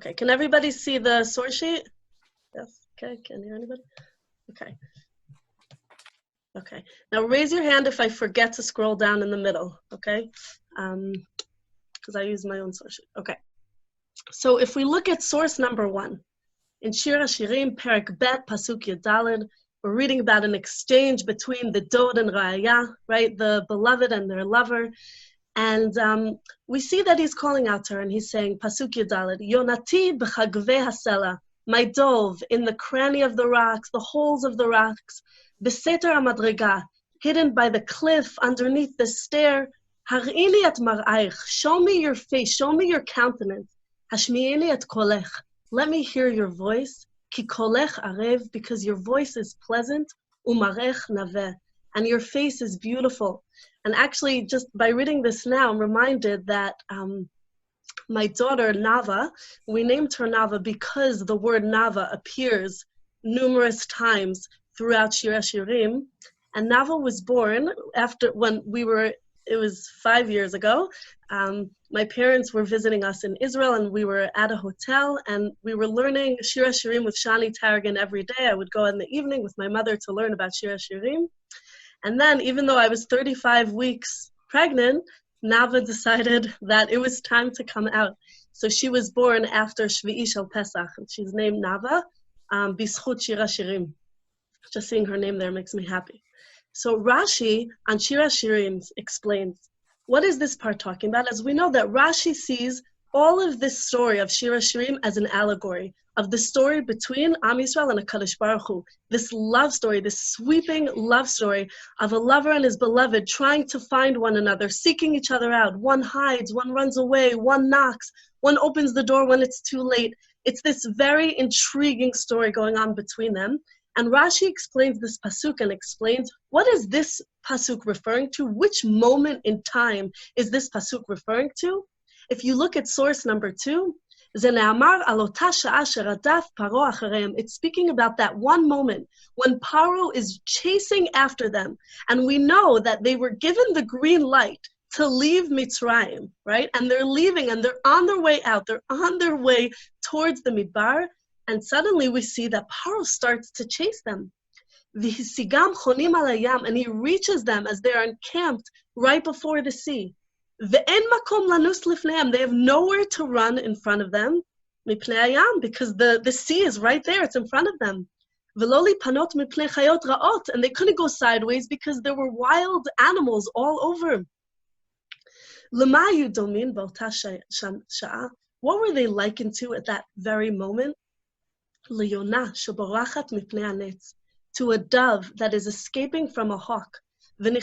Okay, can everybody see the source sheet? Yes, okay, can you hear anybody? Okay. Okay, now raise your hand if I forget to scroll down in the middle, okay? Because I use my own source sheet. Okay, so if we look at source number 1, in Shir HaShirim, Perek Bet, Pasuk Yudalid, we're reading about an exchange between the Dod and Ra'aya, right? The beloved and their lover. And we see that he's calling out to her and he's saying, Pasuk Yudalid, Yonati b'chagvei hasela, my dove in the cranny of the rocks, the holes of the rocks, Beseter HaMadriga, hidden by the cliff underneath the stair, Har'ini et mar'aich, show me your face, show me your countenance, Hashmi'ini et kolech, let me hear your voice, Ki kolech arev, because your voice is pleasant, Umarech naveh, and your face is beautiful. And actually, just by reading this now, I'm reminded that my daughter, Nava, we named her Nava because the word Nava appears numerous times throughout Shir HaShirim. And Nava was born after, it was 5 years ago. My parents were visiting us in Israel and we were at a hotel and we were learning Shir HaShirim with Shani Tarragon every day. I would go in the evening with my mother to learn about Shir HaShirim. And then, even though I was 35 weeks pregnant, Nava decided that it was time to come out. So she was born after Shvi'i Shel Pesach. She's named Nava, B'zchut Shir HaShirim. Just seeing her name there makes me happy. So Rashi on Shir HaShirim explains, what is this part talking about? As we know that Rashi sees all of this story of Shir HaShirim as an allegory of the story between Am Yisrael and HaKadosh Baruch Hu. This love story, this sweeping love story of a lover and his beloved trying to find one another, seeking each other out. One hides, one runs away, one knocks, one opens the door when it's too late. It's this very intriguing story going on between them. And Rashi explains this pasuk and explains, what is this pasuk referring to? Which moment in time is this pasuk referring to? If you look at source number 2, it's speaking about that one moment when Paro is chasing after them. And we know that they were given the green light to leave Mitzrayim, right? And they're leaving and they're on their way out. They're on their way towards the Midbar. And suddenly we see that Paro starts to chase them. And he reaches them as they are encamped right before the sea. They have nowhere to run in front of them because the sea is right there, it's in front of them. And they couldn't go sideways because there were wild animals all over. What were they likened to at that very moment? To a dove that is escaping from a hawk. And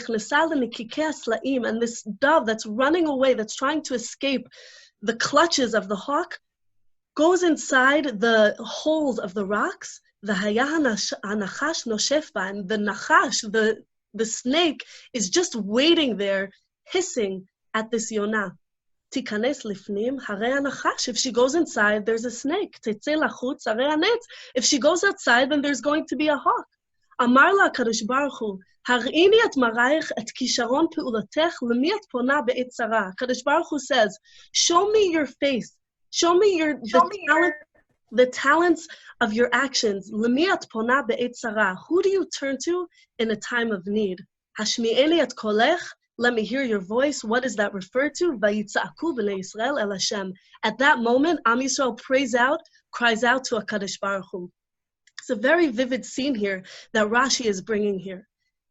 this dove that's running away, that's trying to escape the clutches of the hawk, goes inside the holes of the rocks. And the nachash, the snake, is just waiting there, hissing at this Yonah. If she goes inside, there's a snake. If she goes outside, then there's going to be a hawk. Amar la HaKadosh Baruch Hu, Har'ini et maraich et kisharon pe'ulatech lemi et pona be'et tzara. HaKadosh Baruch Hu says, show me your face. Show me the talents of your actions. Lemi et pona be'et tzara. Who do you turn to in a time of need? Hashmi'eli et kolech. Let me hear your voice. What does that refer to? Vayitzaku b'nei Yisrael el Hashem. At that moment, Am Yisrael cries out to HaKadosh Baruch Hu. It's a very vivid scene here that Rashi is bringing here.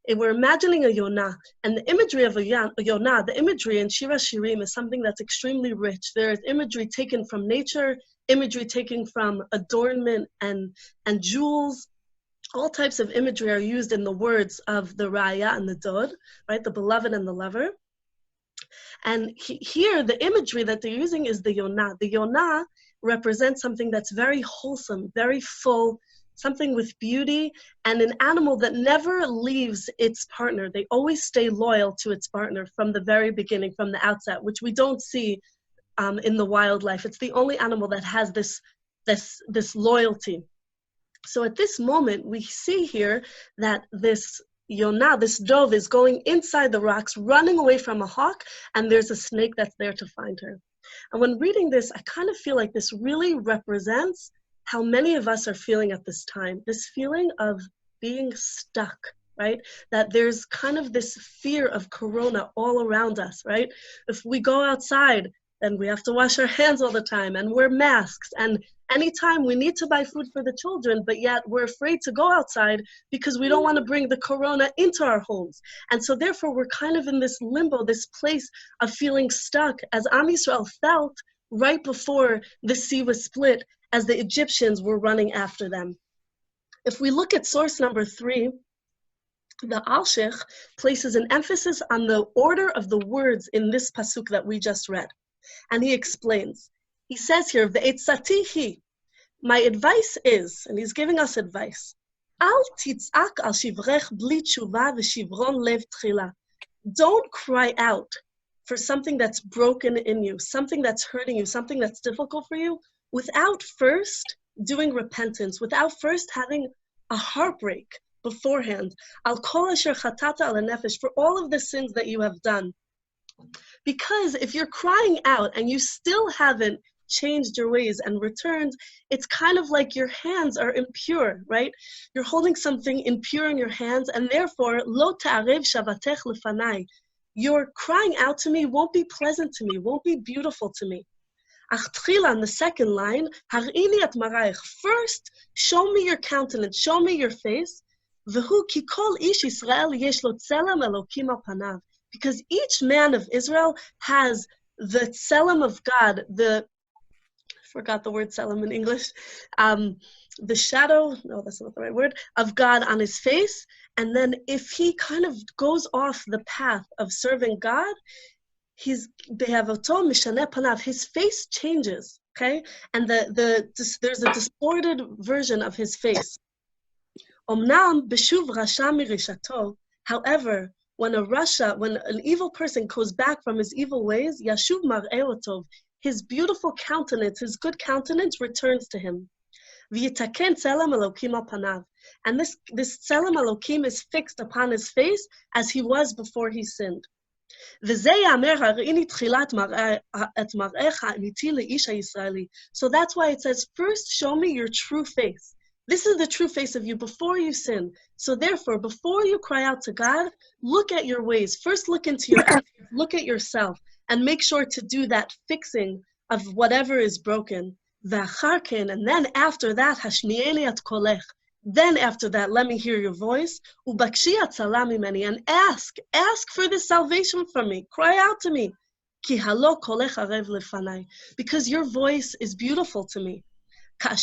And we're imagining a Yonah, and the imagery of a Yonah, the imagery in Shir HaShirim is something that's extremely rich. There is imagery taken from nature, imagery taken from adornment and jewels. All types of imagery are used in the words of the Raya and the Dod, right? The beloved and the lover. And here, the imagery that they're using is the Yonah. The Yonah represents something that's very wholesome, very full, something with beauty, and an animal that never leaves its partner. They always stay loyal to its partner from the very beginning, from the outset, which we don't see in the wildlife. It's the only animal that has this loyalty. So at this moment, we see here that this Yonah, this dove, is going inside the rocks, running away from a hawk, and there's a snake that's there to find her. And when reading this, I kind of feel like this really represents how many of us are feeling at this time, this feeling of being stuck, right? That there's kind of this fear of corona all around us, right? If we go outside, then we have to wash our hands all the time and wear masks. And anytime we need to buy food for the children, but yet we're afraid to go outside because we don't want to bring the corona into our homes. And so therefore, we're kind of in this limbo, this place of feeling stuck, as Am Yisrael felt right before the sea was split, as the Egyptians were running after them. If we look at source number 3, the Alshich places an emphasis on the order of the words in this pasuk that we just read. And he explains. He says here, "Ve'etzati hi," my advice is, and he's giving us advice, "Al titzak al shivrech bli tshuva v'shivron lev tchila." Don't cry out for something that's broken in you, something that's hurting you, something that's difficult for you, without first doing repentance, without first having a heartbreak beforehand. Al kol asher chatata al nefesh, for all of the sins that you have done. Because if you're crying out and you still haven't changed your ways and returned, it's kind of like your hands are impure, right? You're holding something impure in your hands, and therefore, lo ta'arev shavatech lefanai. Your crying out to me won't be pleasant to me, won't be beautiful to me. Ach tchila, on the second line, harini at maraich. First, show me your countenance, show me your face. V'hu ki kol ish Yisrael yesh lo tzelem elokim al panav. Because each man of Israel has the tselem of God, I forgot the word tselem in English, the shadow, no, that's not the right word, of God on his face. And then if he kind of goes off the path of serving God, his face changes, okay? And there's a distorted version of his face. However, when an evil person goes back from his evil ways, Yashuv mar'eotov, his beautiful countenance, his good countenance returns to him. V'yitaken tzelem elokim al panav. And this tzelem elokim is fixed upon his face as he was before he sinned. So that's why it says, first show me your true face. This is the true face of you before you sin. So therefore, before you cry out to God, look at your ways. First look into your efforts, look at yourself, and make sure to do that fixing of whatever is broken. And then after that, hashmi'eli at kolech. Then after that, let me hear your voice. And ask for this salvation from me. Cry out to me. Because your voice is beautiful to me. The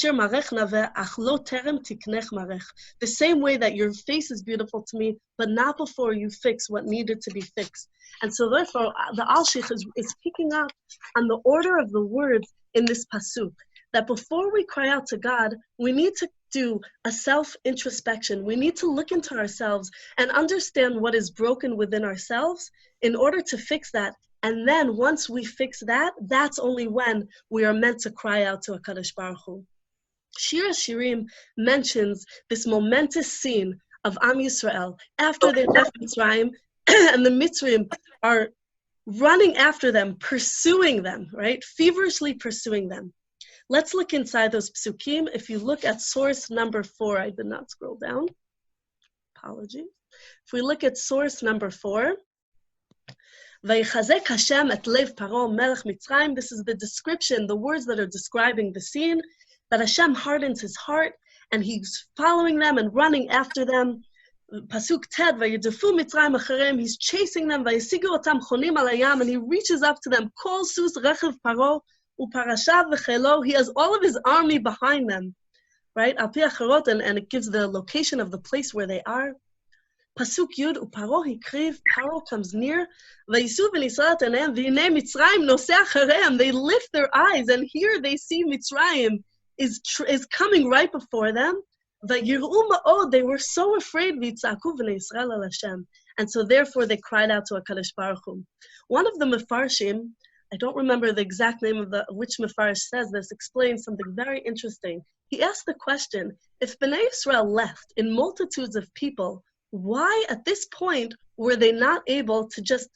same way that your face is beautiful to me, but not before you fix what needed to be fixed. And so therefore, the Alshich is picking up on the order of the words in this pasuk, that before we cry out to God, we need to do a self-introspection. We need to look into ourselves and understand what is broken within ourselves in order to fix that. And then once we fix that, that's only when we are meant to cry out to HaKadosh Baruch Hu. Shir HaShirim mentions this momentous scene of Am Yisrael after they left Mitzrayim, and the Mitzrayim are running after them, pursuing them, right? Feverishly pursuing them. Let's look inside those psukim. If you look at source number 4, I did not scroll down. Apologies. If we look at source number 4, Vaychazek Hashem et lev Paro melech Mitzrayim. This is the description, the words that are describing the scene, that Hashem hardens his heart, and he's following them and running after them. Pasuk Ted, Vayedefu Mitzrayim acharem, he's chasing them, Vayesigu otam chonim al hayam, and he reaches up to them, Kol sus rechev Paro, uparashav v'chelo, he has all of his army behind them, right? Al pi acharot, and it gives the location of the place where they are. Pasuk Yud, Uparo hikriv, Paro comes near, Vayisu v'nisrat anehem, v'hinei Mitzrayim noseh acharem, they lift their eyes, and here they see Mitzrayim is coming right before them. Vayiru ma'od, they were so afraid, v'yitzaku v'nei Yisrael al Hashem, and so therefore they cried out to HaKadosh Baruch Hu. One of the Mefarshim, I don't remember the exact name of which Mefarsh says this, explains something very interesting. He asked the question, if Bnei Yisrael left in multitudes of people, why at this point were they not able to just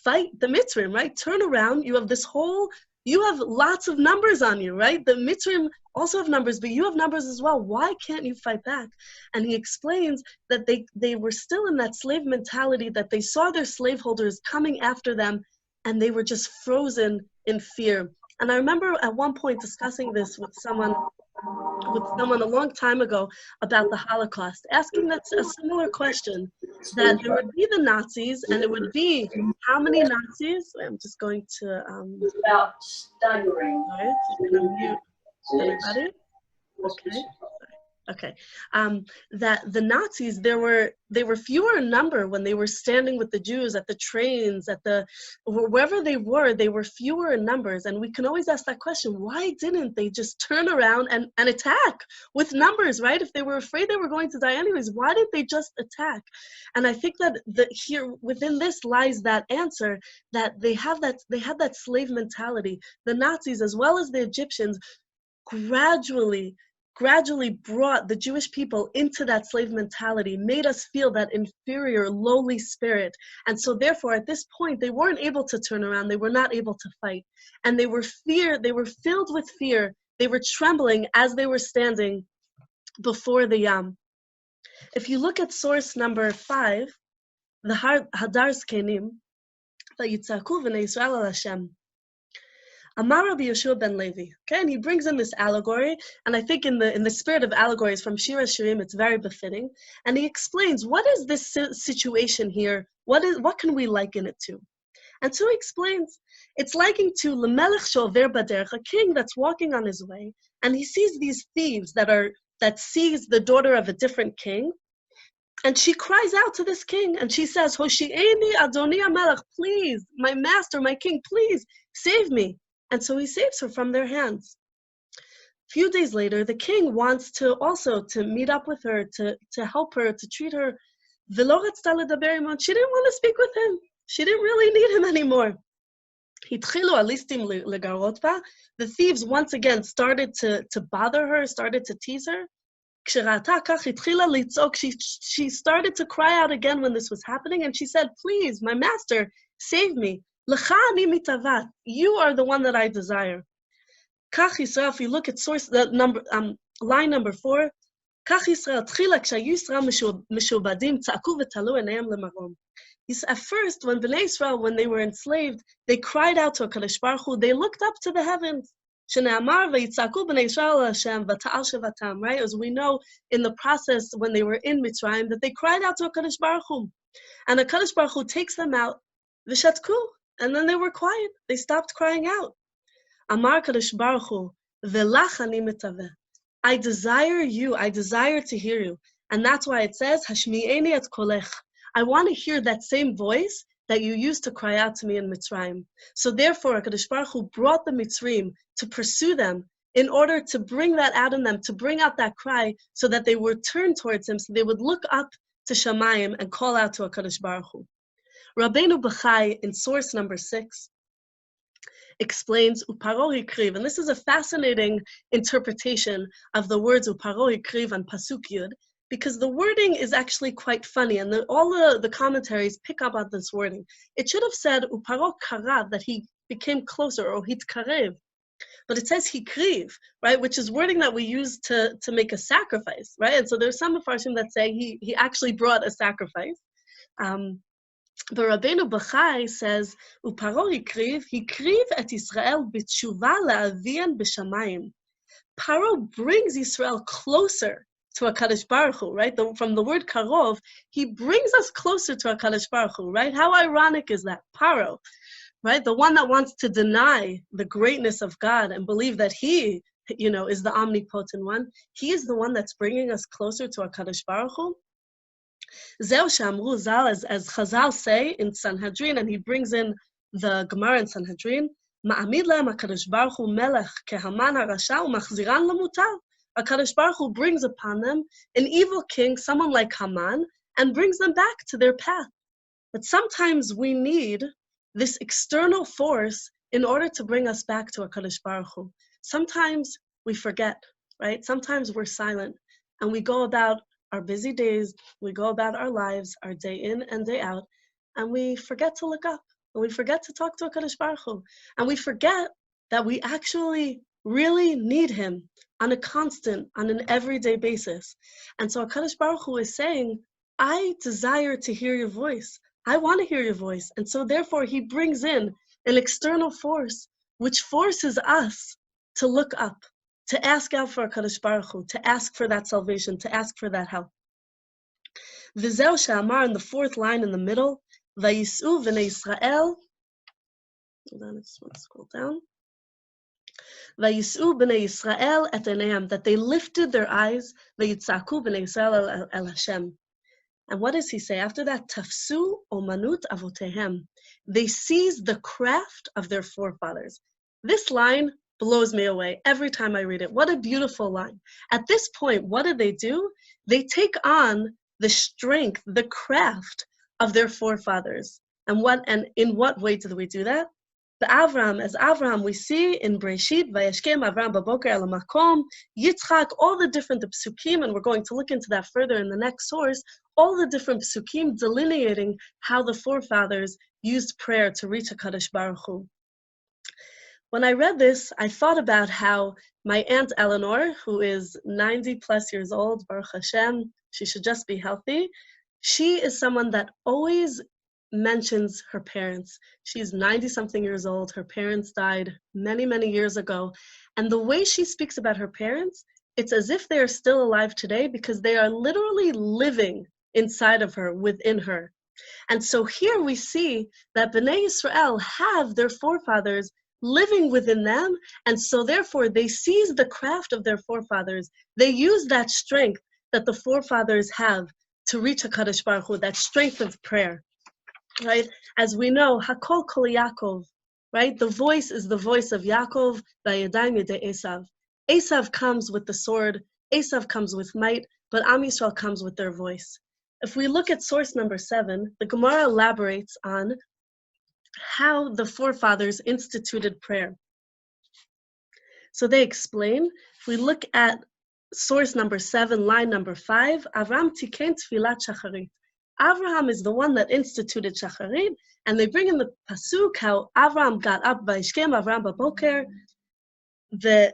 fight the Mitzrayim, right? Turn around, you have this whole You have lots of numbers on you, right? The Mitzrayim also have numbers, but you have numbers as well. Why can't you fight back? And he explains that they were still in that slave mentality, that they saw their slaveholders coming after them, and they were just frozen in fear. And I remember at one point discussing this with someone a long time ago about the Holocaust, asking that a similar question, that there would be the Nazis, and it would be how many Nazis? I'm just going to, It's about staggering. sorry, just gonna mute everybody. Okay. Okay, that the Nazis, they were fewer in number when they were standing with the Jews at the trains, at the wherever they were fewer in numbers. And we can always ask that question: why didn't they just turn around and attack with numbers, right? If they were afraid they were going to die anyways, why didn't they just attack? And I think that here within this lies that answer, that they had that slave mentality. The Nazis, as well as the Egyptians, gradually brought the Jewish people into that slave mentality, made us feel that inferior, lowly spirit. And so therefore, at this point, they weren't able to turn around. They were not able to fight. And they were filled with fear. They were trembling as they were standing before the Yam. If you look at source number 5, the Hadar Zkenim, Vayitzaku v'nei Yisrael al Hashem. Amar Rabbi Yeshua ben Levi. Okay, and he brings in this allegory, and I think in the spirit of allegories from Shir HaShirim, it's very befitting. And he explains, what is this situation here? What can we liken it to? And so he explains, it's likened to L'melech shover baderech, a king that's walking on his way, and he sees these thieves that seize the daughter of a different king, and she cries out to this king, and she says, Hoshi'eni Adoni HaMelech, please, my master, my king, please save me. And so he saves her from their hands. A few days later, the king wants to meet up with her, to help her, to treat her. She didn't want to speak with him. She didn't really need him anymore. The thieves once again started to bother her, started to tease her. She started to cry out again when this was happening, and she said, please, my master, save me. You are the one that I desire. Kach Yisrael, if you look at source line number 4, Kach Yisrael tchila kshayu Yisrael meshubadim tza'aku v'talu enayim lemarom. At first, when Bnei Israel, when they were enslaved, they cried out to HaKadosh Baruch Hu. They looked up to the heavens. Shene'amar v'yitzaku Bnei Israel Hashem v'ta'al shevatam. Right, as we know in the process when they were in Mitzrayim, that they cried out to HaKadosh Baruch Hu, and HaKadosh Baruch Hu takes them out. V'shatku. And then they were quiet. They stopped crying out. Amar Kadosh Baruch Hu, V'lach ani metaveh. I desire you. I desire to hear you. And that's why it says, Hashmi'eni et kolech. I want to hear that same voice that you used to cry out to me in Mitzrayim. So therefore, Kadosh Baruch Hu brought the Mitzrayim to pursue them in order to bring that out in them, to bring out that cry, so that they would turn towards him, so they would look up to Shamayim and call out to HaKadosh Baruch Hu. Rabbeinu Bachai, in source number 6, explains Uparo Hikriv, and this is a fascinating interpretation of the words Uparo Hikriv and Pasuk Yud, because the wording is actually quite funny, and all the commentaries pick up on this wording. It should have said Uparo Karav, that he became closer, or Hitkarev, but it says Hikriv, right, which is wording that we use to make a sacrifice, right? And so there's some Mefarshim that say he actually brought a sacrifice. But Rabbeinu Bachai says, Uparo hikriv et Yisrael b'tshuva la'avian b'shamayim. Paro brings Israel closer to HaKadosh Baruch Hu, right? From the word karov, he brings us closer to HaKadosh Baruch Hu, right? How ironic is that? Paro, right? The one that wants to deny the greatness of God and believe that he, is the omnipotent one. He is the one that's bringing us closer to HaKadosh Baruch Hu. Zeu Shamru Zal, as Chazal say in Sanhedrin, and he brings in the Gemara in Sanhedrin, Ma'amid lahem HaKadosh Baruch Hu melech kehaman harasha u'machziran lamutar. HaKadosh Baruch Hu brings upon them an evil king, someone like Haman, and brings them back to their path. But sometimes we need this external force in order to bring us back to HaKadosh Baruch Hu. Sometimes we forget, right? Sometimes we're silent, and we go about our busy days, we go about our lives, our day in and day out, and we forget to look up, and we forget to talk to HaKadosh Baruch Hu, and we forget that we actually really need him on a constant, on an everyday basis. And so HaKadosh Baruch Hu is saying, I desire to hear your voice. I want to hear your voice. And so therefore he brings in an external force, which forces us to look up, to ask out for HaKadosh Baruch Hu, to ask for that salvation, to ask for that help. V'zeu she'amar, in the fourth line in the middle, Vayis'u v'nei Yisrael, hold on, I just want to scroll down. Vayis'u b'nei Yisrael et einayim, that they lifted their eyes, vayitzaku b'nei Yisrael el Hashem. And what does he say after that? Tafsu omanut avotehem. They seized the craft of their forefathers. This line blows me away every time I read it. What a beautiful line. At this point, what do? They take on the strength, the craft of their forefathers. And in what way do we do that? As Avraham, we see in Breshit, Vayashkem Avraham baboker el makom, Yitzchak, all the different psukim, and we're going to look into that further in the next source, all the different psukim delineating how the forefathers used prayer to reach HaKadosh Baruch Hu. When I read this, I thought about how my Aunt Eleanor, who is 90 plus years old, Baruch Hashem, she should just be healthy. She is someone that always mentions her parents. She's 90-something years old. Her parents died many, many years ago. And the way she speaks about her parents, it's as if they are still alive today because they are literally living inside of her, within her. And so here we see that Bnei Yisrael have their forefathers living within them, and so therefore they seize the craft of their forefathers. They use that strength that the forefathers have to reach HaKadosh Baruch Hu, that strength of prayer. Right? As we know, Hakol Kol Yaakov, right? The voice is the voice of Yaakov, Vayadayim Yedei Esav. Esav comes with the sword, Esav comes with might, but Am Yisrael comes with their voice. If we look at source number 7, the Gemara elaborates on how the forefathers instituted prayer. So they explain, if we look at source number 7, line number 5, Avram Tiken Tfilat Shacharit. Avraham is the one that instituted Shacharit, and they bring in the pasuk how Avraham got up by Shkem Avram baboker, the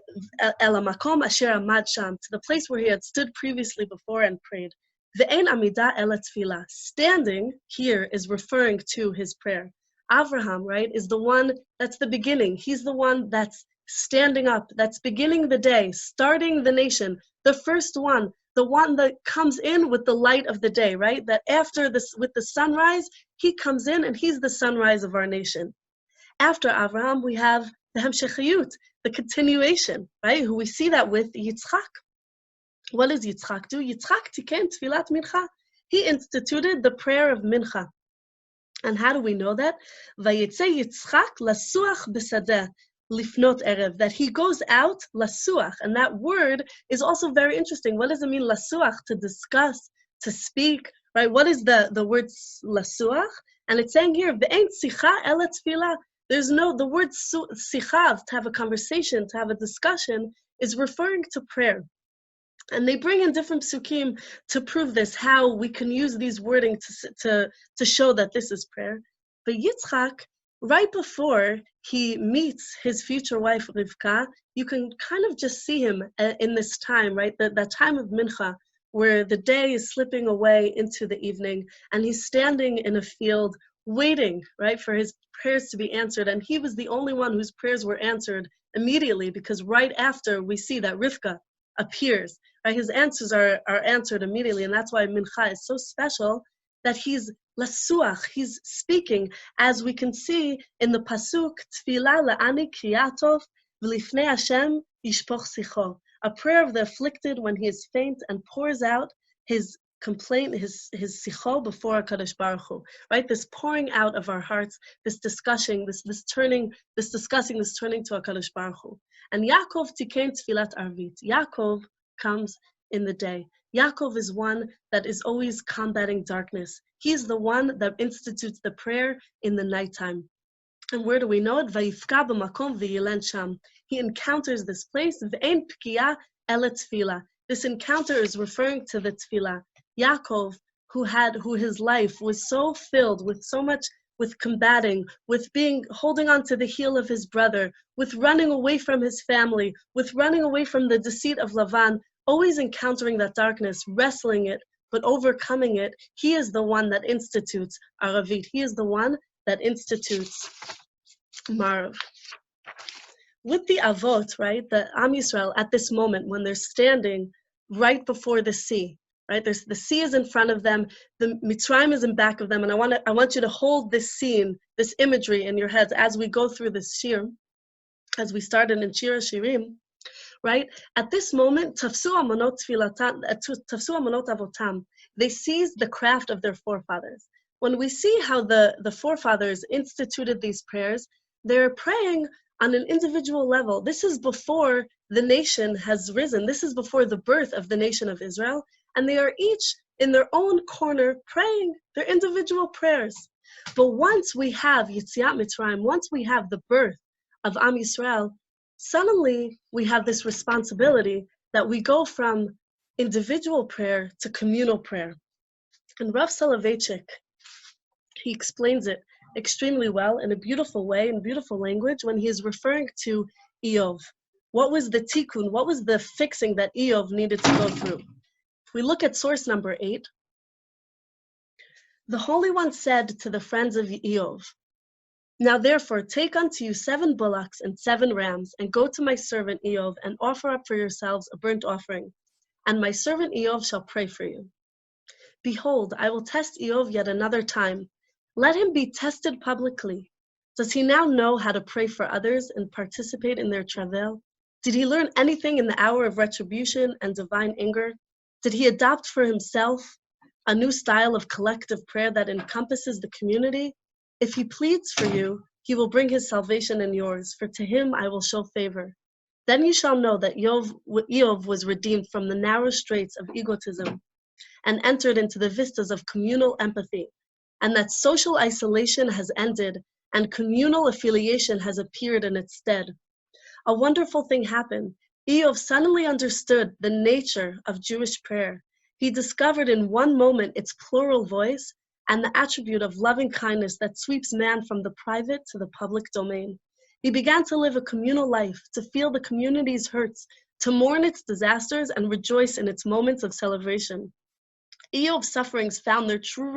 el makom asher amad sham, to the place where he had stood previously before and prayed. Ve'en amida el tefillah. Standing here is referring to his prayer. Avraham, right, is the one that's the beginning. He's the one that's standing up, that's beginning the day, starting the nation, the first one, the one that comes in with the light of the day, right? That after this, with the sunrise, he comes in and he's the sunrise of our nation. After Avraham, we have the Hemshechiyut, the continuation, right? Who we see that with Yitzchak. What does Yitzchak do? Yitzchak tiken tfilat mincha. He instituted the prayer of mincha. And how do we know that? Vayetze Yitzchak lasuach b'sadeh. Lifnot erev, that he goes out, lasuach, and that word is also very interesting. What does it mean, lasuach? To discuss, to speak, right? What is the word lasuach? And it's saying here, ve'ein sicha el tefillah. There's no, the word sicha, to have a conversation, to have a discussion, is referring to prayer. And they bring in different psukim to prove this, how we can use these wording to show that this is prayer. But Yitzchak, right before he meets his future wife, Rivka, you can kind of just see him in this time, right? That time of mincha, where the day is slipping away into the evening, and he's standing in a field waiting, right, for his prayers to be answered. And he was the only one whose prayers were answered immediately, because right after we see that Rivka appears, right? His answers are answered immediately, and that's why mincha is so special, that he's lasuach, he's speaking, as we can see in the pasuk, Tfilah la'ani kriyatov v'lifnei Hashem yishpoch sicho, a prayer of the afflicted when he is faint and pours out his complaint, his sicho before HaKadosh Baruch Hu, right? This pouring out of our hearts, this discussing, this turning to HaKadosh Baruch Hu. And Yaakov tikein tfilat arvit. Yaakov comes in the day. Yaakov is one that is always combating darkness. He's the one that institutes the prayer in the nighttime. And where do we know it? Vayifka b'makom v'yilen sham. He encounters this place. V'ein pkiya el tefillah. This encounter is referring to the tefillah. Yaakov, who his life was so filled with so much with combating, with holding on to the heel of his brother, with running away from his family, with running away from the deceit of Lavan, always encountering that darkness, wrestling it, but overcoming it. He is the one that institutes Aravit. He is the one that institutes Marav. With the Avot, right, the Am Yisrael, at this moment when they're standing right before the sea, right, the sea is in front of them, the Mitzrayim is in back of them, and I want you to hold this scene, this imagery in your heads as we go through this shir, as we started in Shir HaShirim, right? At this moment, Tafsu Amonot Avotam, they seized the craft of their forefathers. When we see how the forefathers instituted these prayers, they're praying on an individual level. This is before the nation has risen. This is before the birth of the nation of Israel. And they are each in their own corner praying their individual prayers. But once we have Yetziat Mitzrayim, once we have the birth of Am Yisrael, suddenly we have this responsibility that we go from individual prayer to communal prayer. And Rav Soloveitchik, he explains it extremely well in a beautiful way, in beautiful language, when he is referring to Eov. What was the tikkun? What was the fixing that Eov needed to go through? If we look at source number 8, the Holy One said to the friends of Eov, "Now therefore take unto you 7 bullocks and 7 rams, and go to my servant Eov, and offer up for yourselves a burnt offering, and my servant Eov shall pray for you. Behold, I will test Eov yet another time. Let him be tested publicly. Does he now know how to pray for others and participate in their travail? Did he learn anything in the hour of retribution and divine anger? Did he adopt for himself a new style of collective prayer that encompasses the community? If he pleads for you, he will bring his salvation and yours, for to him I will show favor. Then you shall know that Eov was redeemed from the narrow straits of egotism and entered into the vistas of communal empathy, and that social isolation has ended and communal affiliation has appeared in its stead. A wonderful thing happened. Eov suddenly understood the nature of Jewish prayer. He discovered in one moment its plural voice and the attribute of loving kindness that sweeps man from the private to the public domain. He began to live a communal life, to feel the community's hurts, to mourn its disasters and rejoice in its moments of celebration. Eov's sufferings found their true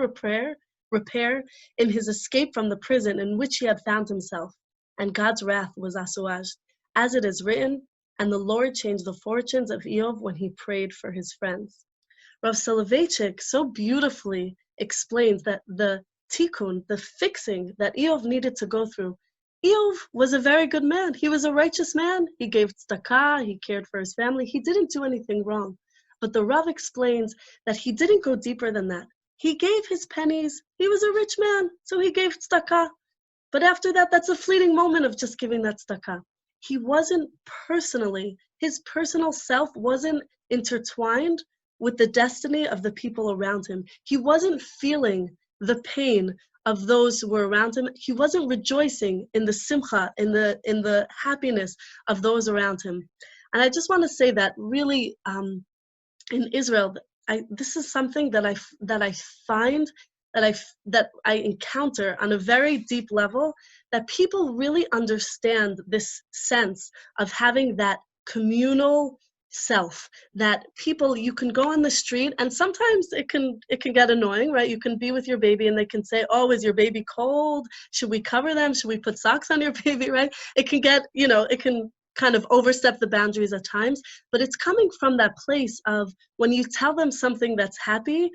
repair in his escape from the prison in which he had found himself, and God's wrath was assuaged. As it is written, and the Lord changed the fortunes of Eov when he prayed for his friends. Rav Soloveitchik so beautifully explains that the tikkun, the fixing that Eov needed to go through. Eov was a very good man. He was a righteous man. He gave tzedakah, he cared for his family. He didn't do anything wrong. But the Rav explains that he didn't go deeper than that. He gave his pennies. He was a rich man, so he gave tzedakah. But after that, that's a fleeting moment of just giving that tzedakah. He wasn't personally, his personal self wasn't intertwined with the destiny of the people around him. He wasn't feeling the pain of those who were around him. He wasn't rejoicing in the simcha, in the happiness of those around him. And I just want to say that really, in Israel, this is something that I find that I encounter on a very deep level, that people really understand this sense of having that communal self, that people, you can go on the street and sometimes it can get annoying, right? You can be with your baby and they can say, "Oh, is your baby cold? Should we cover them? Should we put socks on your baby?" Right? It can get, it can kind of overstep the boundaries at times, but it's coming from that place of when you tell them something that's happy,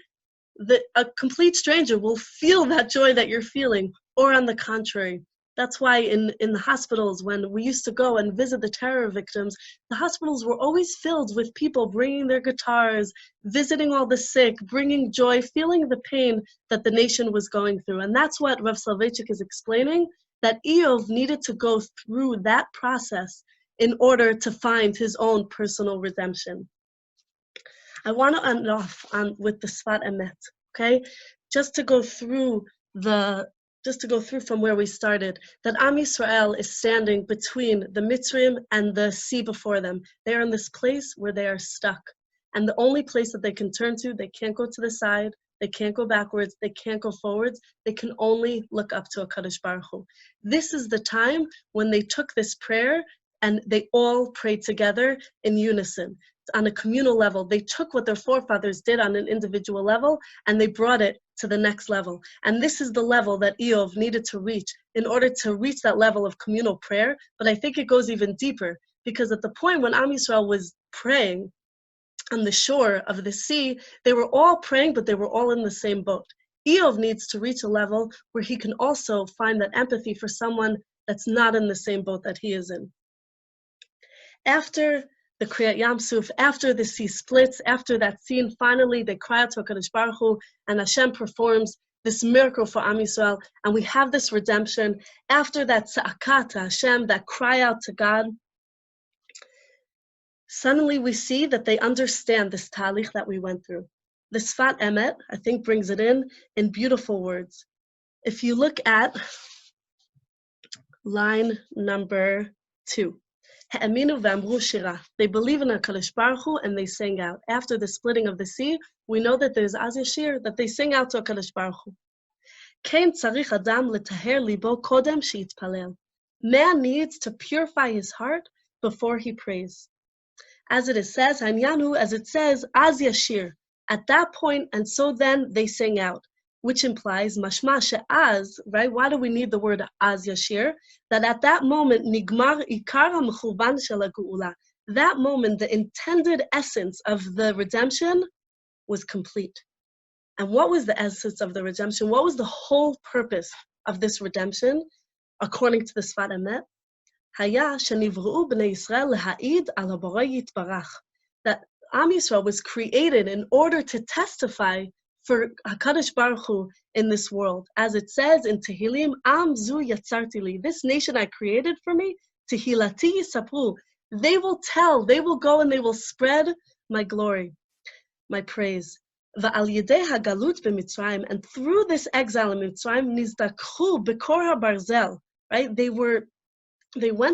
a complete stranger will feel that joy that you're feeling, or on the contrary. That's why in the hospitals, when we used to go and visit the terror victims, the hospitals were always filled with people bringing their guitars, visiting all the sick, bringing joy, feeling the pain that the nation was going through. And that's what Rav Soloveitchik is explaining, that Eov needed to go through that process in order to find his own personal redemption. I want to end off with the Sfat Emet, okay? Just to go through from where we started, that Am Yisrael is standing between the Mitzrayim and the sea before them. They are in this place where they are stuck. And the only place that they can turn to, they can't go to the side, They can't go backwards. They can't go forwards. They can only look up to HaKadosh Baruch Hu. This is the time when they took this prayer and they all prayed together in unison. On a communal level, they took what their forefathers did on an individual level and they brought it to the next level. And this is the level that Eov needed to reach in order to reach that level of communal prayer. But I think it goes even deeper, because at the point when Am Yisrael was praying on the shore of the sea, they were all praying, but they were all in the same boat. Eov needs to reach a level where he can also find that empathy for someone that's not in the same boat that he is in. After the Kriyat Yam Suf, after the sea splits, after that scene, finally they cry out to HaKadosh Baruch Hu, and Hashem performs this miracle for Am Yisrael, and we have this redemption. After that tza'aka to Hashem, that cry out to God, suddenly we see that they understand this talich that we went through. The Sfat Emet, I think, brings it in beautiful words. If you look at line number 2, Ha'aminu v'amru shira. They believe in HaKadosh Baruch Hu and they sing out. After the splitting of the sea, we know that there's Az Yashir, that they sing out to HaKadosh Baruch Hu. Kein tzarich adam letaher libo kodem she'yitpalel. Man needs to purify his heart before he prays. As it says, Hanyanu, as it says, Az Yashir. At that point, and so then they sing out, which implies mashma she'az, right? Why do we need the word Az Yashir? That at that moment, nigmar ikar ha'mechuvan shel ha'geula. That moment, the intended essence of the redemption was complete. And what was the essence of the redemption? What was the whole purpose of this redemption, according to the Sfat Emet? Haya shenivru'u b'nei Yisrael leha'id al haborei yitbarach. That Am Yisrael was created in order to testify for HaKadosh Baruch Hu in this world. As it says in Tehillim, Am zu yatzarti li, this nation I created for me, Tehilati yisapru. They will tell, they will go and they will spread my glory, my praise. Va'al yedei hagalut b'Mitzrayim, and through this exile in Mitzrayim, nizdakhu b'kor ha'barzel, right? They went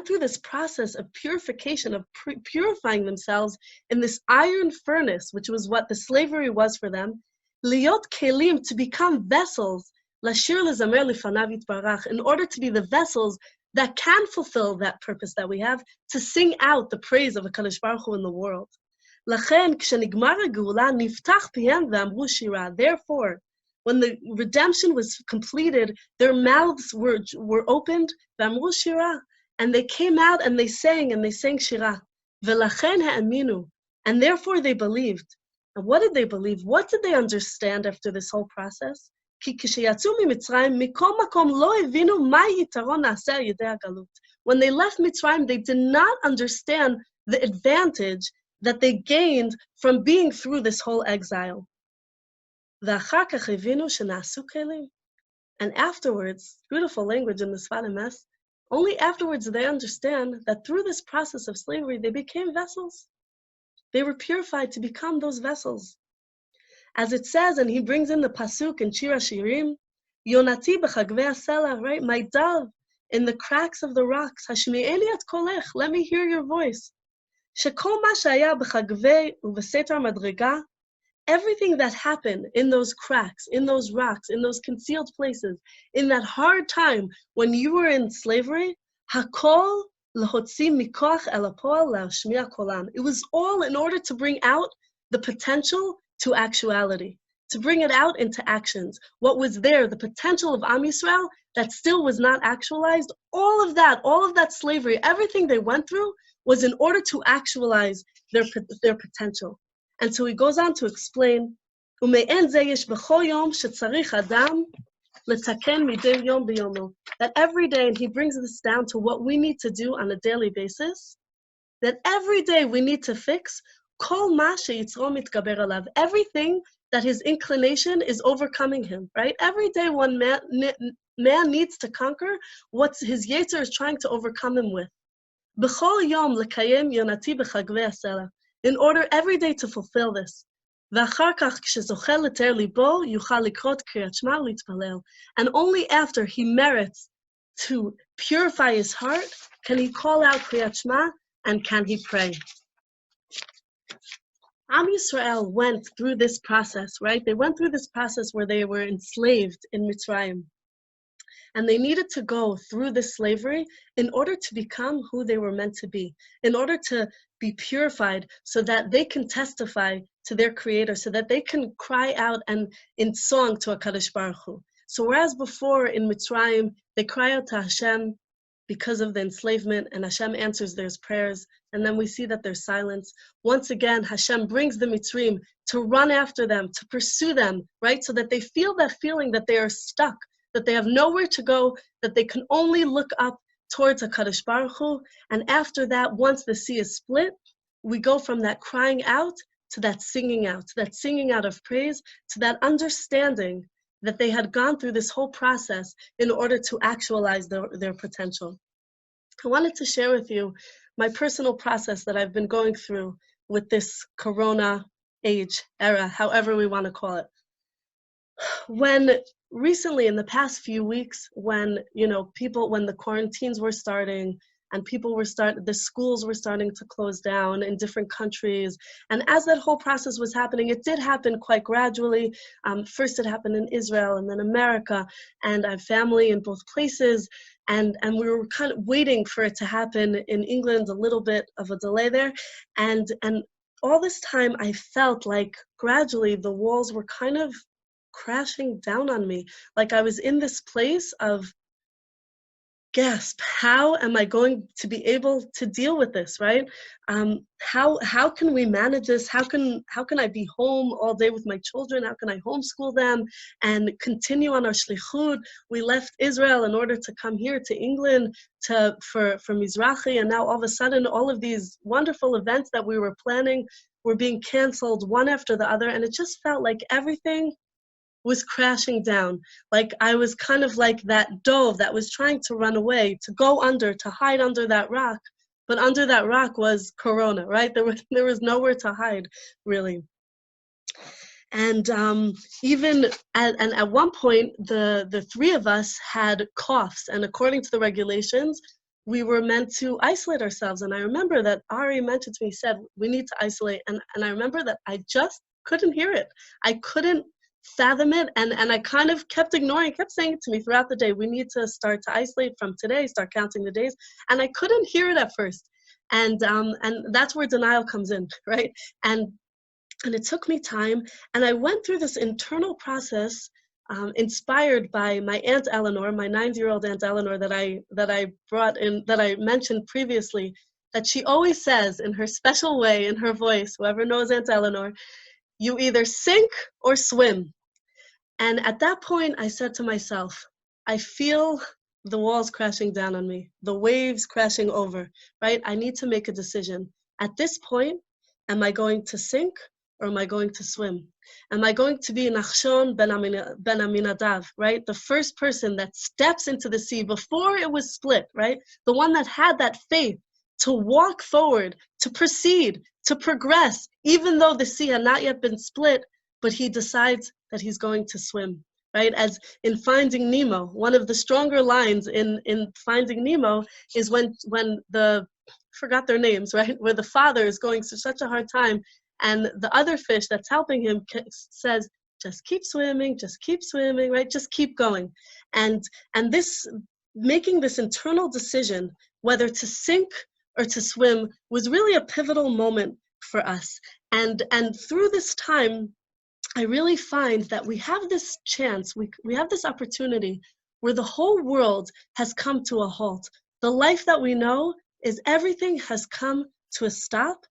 through this process of purification, of purifying themselves in this iron furnace, which was what the slavery was for them. Liot kelim, to become vessels, lashir lezamer lifanav yitbarach, in order to be the vessels that can fulfill that purpose that we have, to sing out the praise of HaKadosh Baruch Hu in the world. Lachen, kshenigmar ha'geula, niftach pihem ve'amru shira. Therefore, when the redemption was completed, their mouths were opened, ve'amru shira, and they came out and they sang shira. V'lachen ha'aminu, and therefore they believed. And what did they believe? What did they understand after this whole process? When they left Mitzrayim, they did not understand the advantage that they gained from being through this whole exile. And afterwards, beautiful language in the Sfat Emet, only afterwards did they understand that through this process of slavery, they became vessels. They were purified to become those vessels. As it says, and he brings in the pasuk in Shir Hashirim, Yonati b'chagvei hasela, right? My dove, in the cracks of the rocks, Hashmi'eli et kolech, let me hear your voice. Shekol ma shaya b'chagvei u'v'setar madriga, everything that happened in those cracks, in those rocks, in those concealed places, in that hard time when you were in slavery, hakol lahotzi mikoach el hapol la'ashmi'a kolam. It was all in order to bring out the potential to actuality, to bring it out into actions. What was there, the potential of Am Yisrael that still was not actualized, all of that slavery, everything they went through was in order to actualize their potential. And so he goes on to explain, that every day, and he brings this down to what we need to do on a daily basis, that every day we need to fix everything that his inclination is overcoming him, right? Every day one man needs to conquer what his Yetzer is trying to overcome him with. In order every day to fulfill this. And only after he merits to purify his heart can he call out Kriyat Shema and can he pray. Am Yisrael went through this process, right? They went through this process where they were enslaved in Mitzrayim. And they needed to go through this slavery in order to become who they were meant to be, in order to be purified so that they can testify to their creator, so that they can cry out and in song to HaKadosh Baruch Hu. So whereas before in Mitzrayim, they cry out to Hashem because of the enslavement, and Hashem answers their prayers, and then we see that there's silence. Once again, Hashem brings the Mitzrayim to run after them, to pursue them, right? So that they feel that feeling that they are stuck, that they have nowhere to go, that they can only look up towards HaKadosh Baruch Hu. And after that, once the sea is split, we go from that crying out to that singing out of praise, to that understanding that they had gone through this whole process in order to actualize their potential. I wanted to share with you my personal process that I've been going through with this Corona age, era, however we want to call it. When recently, in the past few weeks, when when the quarantines were starting and the schools were starting to close down in different countries, and as that whole process was happening, it did happen quite gradually. First, it happened in Israel, and then America, and I have family in both places, and we were kind of waiting for it to happen in England, a little bit of a delay there, and all this time, I felt like gradually the walls were kind of crashing down on me. Like I was in this place of gasp, how am I going to be able to deal with this, right? How can we manage this? How can I be home all day with my children? How can I homeschool them and continue on our shlichut? We left Israel in order to come here to England for Mizrahi, and now all of a sudden all of these wonderful events that we were planning were being canceled one after the other, and it just felt like everything was crashing down. Like I was kind of like that dove that was trying to run away, to go under, to hide under that rock. But under that rock was Corona, right? There was nowhere to hide, really. And even at one point, the three of us had coughs, and according to the regulations, we were meant to isolate ourselves. And I remember that Ari mentioned to me, said, we need to isolate. And I remember that I just couldn't hear it. I couldn't fathom it, and I kind of kept ignoring, kept saying it to me throughout the day, we need to start to isolate from today, start counting the days, and I couldn't hear it at first, and that's where denial comes in, right? And it took me time, and I went through this internal process, inspired by my Aunt Eleanor, my 90-year-old Aunt Eleanor that I brought in, that I mentioned previously, that she always says in her special way, in her voice, whoever knows Aunt Eleanor, you either sink or swim. And at that point, I said to myself, I feel the walls crashing down on me, the waves crashing over, right? I need to make a decision. At this point, am I going to sink or am I going to swim? Am I going to be Nachshon ben Aminadav, right? The first person that steps into the sea before it was split, right? The one that had that faith to walk forward, to proceed, to progress, even though the sea had not yet been split, but he decides that he's going to swim, right? As in Finding Nemo, one of the stronger lines in Finding Nemo is when forgot their names, right? Where the father is going through such a hard time, and the other fish that's helping him says, just keep swimming, right? Just keep going. And this, making this internal decision, whether to sink or to swim, was really a pivotal moment for us. And through this time, I really find that we have this chance, we have this opportunity where the whole world has come to a halt. The life that we know is everything has come to a stop.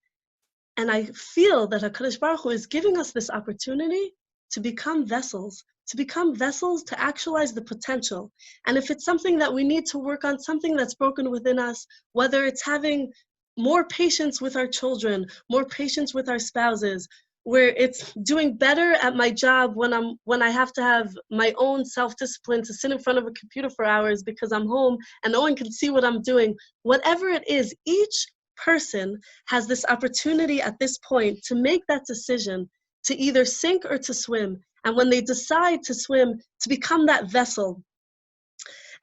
And I feel that HaKadosh Baruch Hu is giving us this opportunity to become vessels to actualize the potential. And if it's something that we need to work on, something that's broken within us, whether it's having more patience with our children, more patience with our spouses, where it's doing better at my job when I have to have my own self-discipline to sit in front of a computer for hours because I'm home and no one can see what I'm doing. Whatever it is, each person has this opportunity at this point to make that decision to either sink or to swim. And when they decide to swim, to become that vessel.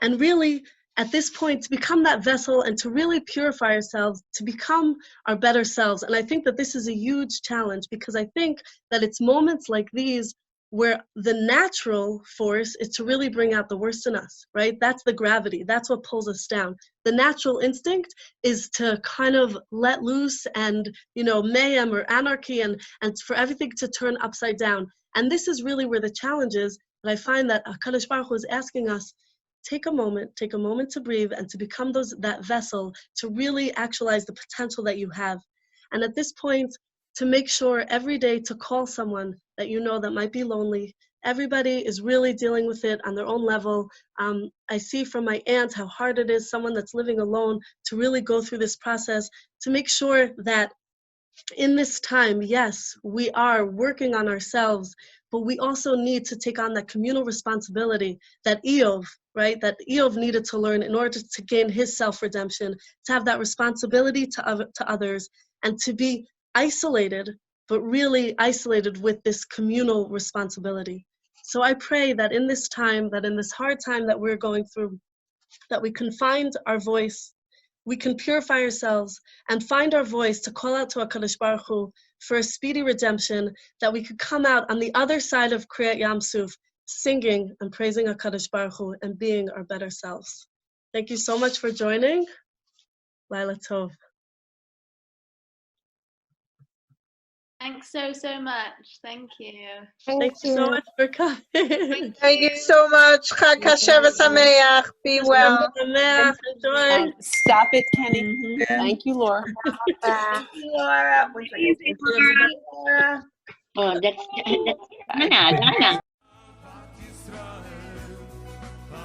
And really, at this point, to become that vessel and to really purify ourselves, to become our better selves. And I think that this is a huge challenge, because I think that it's moments like these where the natural force is to really bring out the worst in us, right? That's the gravity. That's what pulls us down. The natural instinct is to kind of let loose and, mayhem or anarchy, and for everything to turn upside down. And this is really where the challenge is. And I find that HaKadosh Baruch Hu is asking us, take a moment to breathe and to become that vessel to really actualize the potential that you have. And at this point, to make sure every day to call someone that that might be lonely. Everybody is really dealing with it on their own level. I see from my aunt how hard it is, someone that's living alone, to really go through this process, to make sure that in this time, yes, we are working on ourselves, but we also need to take on that communal responsibility that Eov, right, that Eov needed to learn in order to gain his self-redemption, to have that responsibility to others, and to be isolated, but really isolated with this communal responsibility. So I pray that in this time, that in this hard time that we're going through, that we can find our voice, we can purify ourselves and find our voice to call out to HaKadosh Baruch Hu for a speedy redemption, that we could come out on the other side of Kriyat Yam Suf, singing and praising HaKadosh Baruch Hu and being our better selves. Thank you so much for joining. Laila Tov. Thanks so much. Thank you. Thank you so much for coming. Thank you so much. Chag Kasher v'sameach. Be well. Enjoy. Stop it, Kenny. Thank you, Laura. Thank you, Laura. Oh, that's Dana.